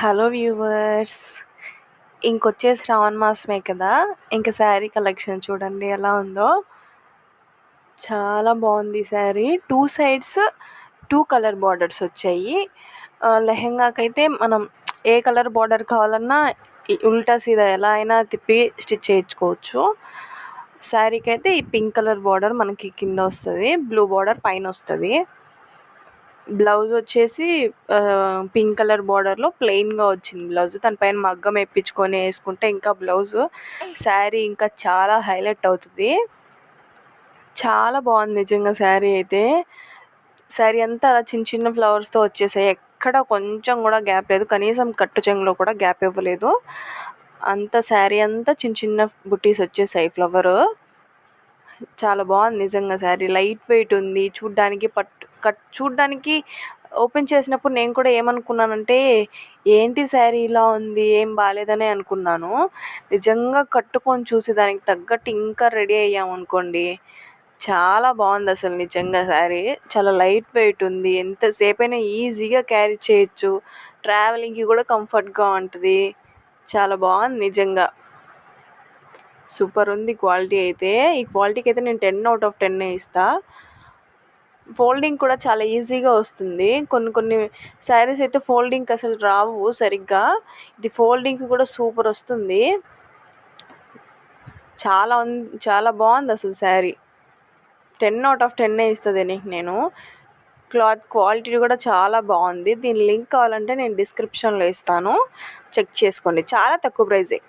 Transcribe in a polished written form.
Hello viewers, ఇంకొచ్చే శ్రావణ మాసమే కదా. ఇంకా sari collection చూడండి ఎలా ఉందో. చాలా బాగుంది శారీ. 2 సైడ్స్ 2 కలర్ బార్డర్స్ వచ్చాయి. లెహెంగాకైతే మనం ఏ కలర్ బార్డర్ కావాలన్నా ఉల్టా సీదా ఎలా అయినా తిప్పి స్టిచ్ చేయించుకోవచ్చు. శారీకి అయితే ఈ పింక్ కలర్ బార్డర్ మనకి కింద వస్తుంది, బ్లూ బార్డర్ పైన వస్తుంది. బ్లౌజ్ వచ్చేసి పింక్ కలర్ బార్డర్లో ప్లెయిన్గా వచ్చింది బ్లౌజ్. దానిపైన మగ్గం వేయించుకొని వేసుకుంటే ఇంకా బ్లౌజ్ శారీ ఇంకా చాలా హైలైట్ అవుతుంది. చాలా బాగుంది నిజంగా శారీ అయితే. శారీ అంతా అలా చిన్న చిన్న ఫ్లవర్స్తో వచ్చేసాయి, ఎక్కడ కొంచెం కూడా గ్యాప్ లేదు, కనీసం కట్టు చెంగులో కూడా గ్యాప్ ఇవ్వలేదు. అంత శారీ అంతా చిన్న చిన్న బుట్టీస్ వచ్చేసాయి ఫ్లవర్. చాలా బాగుంది నిజంగా శారీ. లైట్ వెయిట్ ఉంది చూడ్డానికి. చూడ్డానికి ఓపెన్ చేసినప్పుడు నేను కూడా ఏమనుకున్నానంటే ఏంటి శారీ ఇలా ఉంది, ఏం బాగాలేదనే అనుకున్నాను. నిజంగా కట్టుకొని చూసి దానికి తగ్గట్టు ఇంకా రెడీ అయ్యామనుకోండి, చాలా బాగుంది అసలు నిజంగా శారీ. చాలా లైట్ వెయిట్ ఉంది, ఎంతసేపైనా ఈజీగా క్యారీ చేయొచ్చు, ట్రావెలింగ్కి కూడా కంఫర్ట్గా ఉంటుంది. చాలా బాగుంది నిజంగా. సూపర్ ఉంది క్వాలిటీ అయితే. ఈ క్వాలిటీకి అయితే నేను 10/10 ఇస్తాను. ఫోల్డింగ్ కూడా చాలా ఈజీగా వస్తుంది. కొన్ని శారీస్ అయితే ఫోల్డింగ్కి అసలు రావు సరిగ్గా, ఇది ఫోల్డింగ్కి కూడా సూపర్ వస్తుంది. చాలా బాగుంది అసలు శారీ. 10/10 ఇస్తుంది నేను. క్లాత్ క్వాలిటీ కూడా చాలా బాగుంది. దీని లింక్ కావాలంటే నేను డిస్క్రిప్షన్లో ఇస్తాను, చెక్ చేసుకోండి. చాలా తక్కువ ప్రైజే.